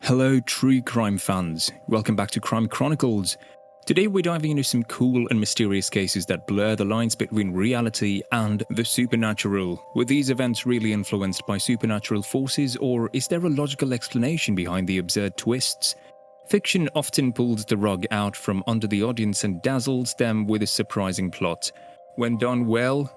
Hello true crime fans, welcome back to Crime Chronicles. Today we're diving into some cool and mysterious cases that blur the lines between reality and the supernatural. Were these events really influenced by supernatural forces, or is there a logical explanation behind the absurd twists? Fiction often pulls the rug out from under the audience and dazzles them with a surprising plot. When done well,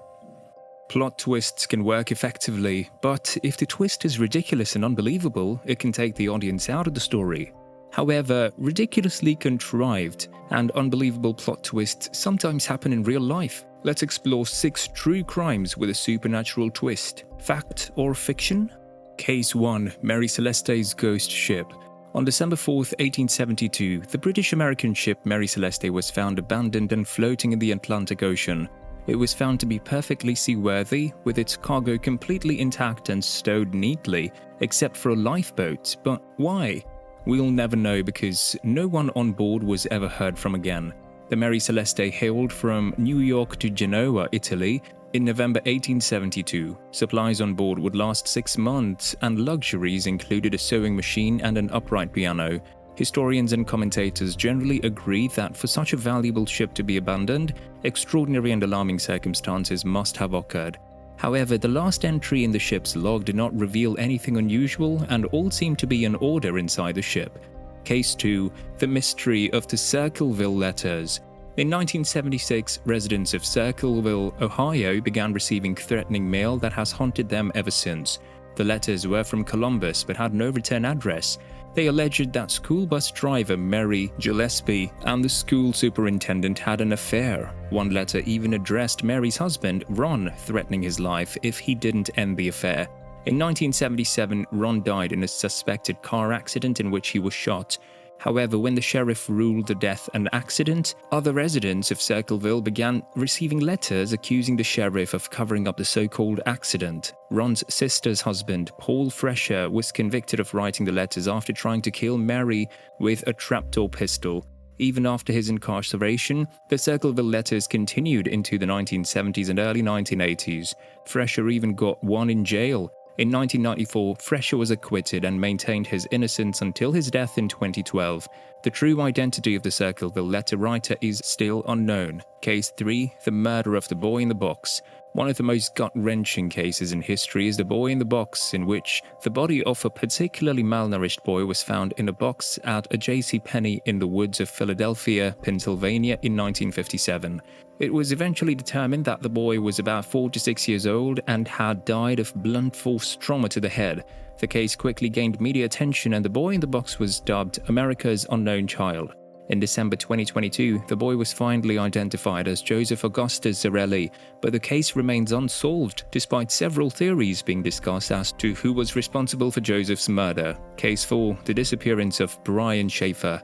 plot twists can work effectively, but if the twist is ridiculous and unbelievable, it can take the audience out of the story. However, ridiculously contrived and unbelievable plot twists sometimes happen in real life. Let's explore 6 true crimes with a supernatural twist. Fact or fiction? Case 1. Mary Celeste's Ghost Ship. On December 4, 1872, the British-American ship Mary Celeste was found abandoned and floating in the Atlantic Ocean. It was found to be perfectly seaworthy, with its cargo completely intact and stowed neatly, except for a lifeboat. But why? We'll never know because no one on board was ever heard from again. The Mary Celeste hailed from New York to Genoa, Italy, in November 1872. Supplies on board would last 6 months, and luxuries included a sewing machine and an upright piano. Historians and commentators generally agree that for such a valuable ship to be abandoned, extraordinary and alarming circumstances must have occurred. However, the last entry in the ship's log did not reveal anything unusual, and all seemed to be in order inside the ship. Case 2. The Mystery of the CIRCLEVILLE Letters. In 1976, residents of Circleville, Ohio began receiving threatening mail that has haunted them ever since. The letters were from Columbus but had no return address. They alleged that school bus driver Mary Gillespie and the school superintendent had an affair. One letter even addressed Mary's husband, Ron, threatening his life if he didn't end the affair. In 1977, Ron died in a suspected car accident in which he was shot. However, when the sheriff ruled the death an accident, other residents of Circleville began receiving letters accusing the sheriff of covering up the so-called accident. Ron's sister's husband, Paul Fresher, was convicted of writing the letters after trying to kill Mary with a trapdoor pistol. Even after his incarceration, the Circleville letters continued into the 1970s and early 1980s. Fresher even got one in jail. In 1994, Fresher was acquitted and maintained his innocence until his death in 2012. The true identity of the Circleville letter writer is still unknown. Case 3. The Murder of the Boy in the Box. One of the most gut-wrenching cases in history is the Boy in the Box, in which the body of a particularly malnourished boy was found in a box at a JCPenney in the woods of Philadelphia, Pennsylvania in 1957. It was eventually determined that the boy was about 4 to 6 years old and had died of blunt force trauma to the head. The case quickly gained media attention, and the Boy in the Box was dubbed America's Unknown Child. In December 2022, the boy was finally identified as Joseph Augustus Zarelli, but the case remains unsolved despite several theories being discussed as to who was responsible for Joseph's murder. Case 4. The Disappearance of Brian Shaffer.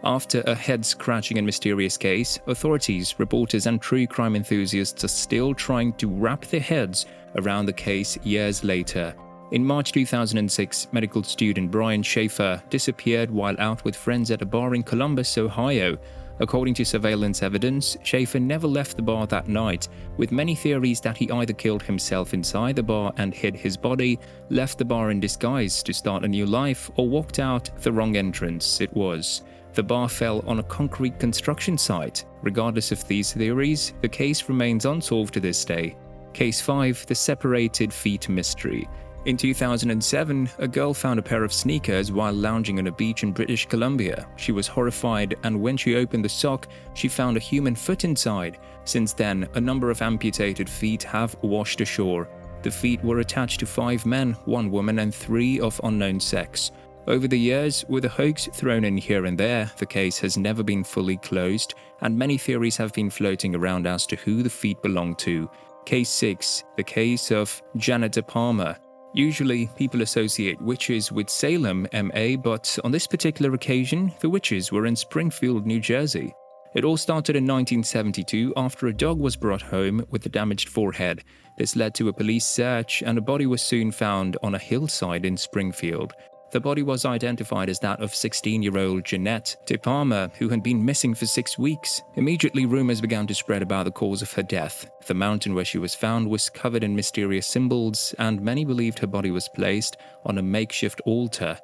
After a head-scratching and mysterious case, authorities, reporters and true crime enthusiasts are still trying to wrap their heads around the case years later. In March 2006, medical student Brian Shaffer disappeared while out with friends at a bar in Columbus, Ohio. According to surveillance evidence, Shaffer never left the bar that night, with many theories that he either killed himself inside the bar and hid his body, left the bar in disguise to start a new life, or walked out the wrong entrance it was. The bar fell on a concrete construction site. Regardless of these theories, the case remains unsolved to this day. Case 5. The Separated Feet Mystery. In 2007, a girl found a pair of sneakers while lounging on a beach in British Columbia. She was horrified, and when she opened the sock, she found a human foot inside. Since then, a number of amputated feet have washed ashore. The feet were attached to 5 men, 1 woman, and 3 of unknown sex. Over the years, with a hoax thrown in here and there, the case has never been fully closed, and many theories have been floating around as to who the feet belong to. Case 6. The Case of Janet DEPALMA. Usually, people associate witches with Salem, MA, but on this particular occasion, the witches were in Springfield, New Jersey. It all started in 1972 after a dog was brought home with a damaged forehead. This led to a police search, and a body was soon found on a hillside in Springfield. The body was identified as that of 16-year-old Janet DEPALMA, who had been missing for 6 weeks. Immediately, rumors began to spread about the cause of her death. The mountain where she was found was covered in mysterious symbols, and many believed her body was placed on a makeshift altar.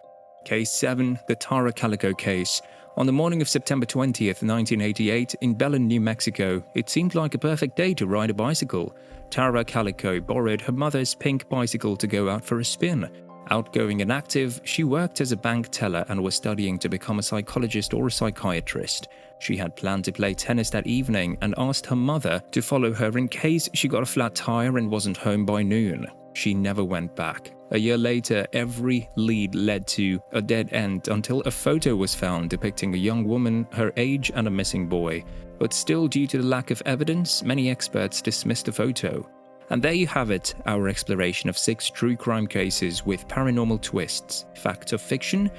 Case 7, the Tara Calico case. On the morning of September 20th, 1988, in Belen, New Mexico, it seemed like a perfect day to ride a bicycle. Tara Calico borrowed her mother's pink bicycle to go out for a spin. Outgoing and active, she worked as a bank teller and was studying to become a psychologist or a psychiatrist. She had planned to play tennis that evening and asked her mother to follow her in case she got a flat tire and wasn't home by noon. She never went back. A year later, every lead led to a dead end until a photo was found depicting a young woman, her age, and a missing boy. But still, due to the lack of evidence, many experts dismissed the photo. And there you have it, our exploration of 6 true crime cases with paranormal twists. Fact or fiction?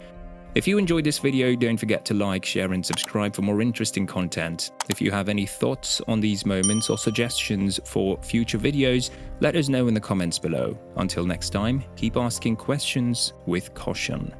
If you enjoyed this video, don't forget to like, share and subscribe for more interesting content. If you have any thoughts on these moments or suggestions for future videos, let us know in the comments below. Until next time, keep asking questions with caution.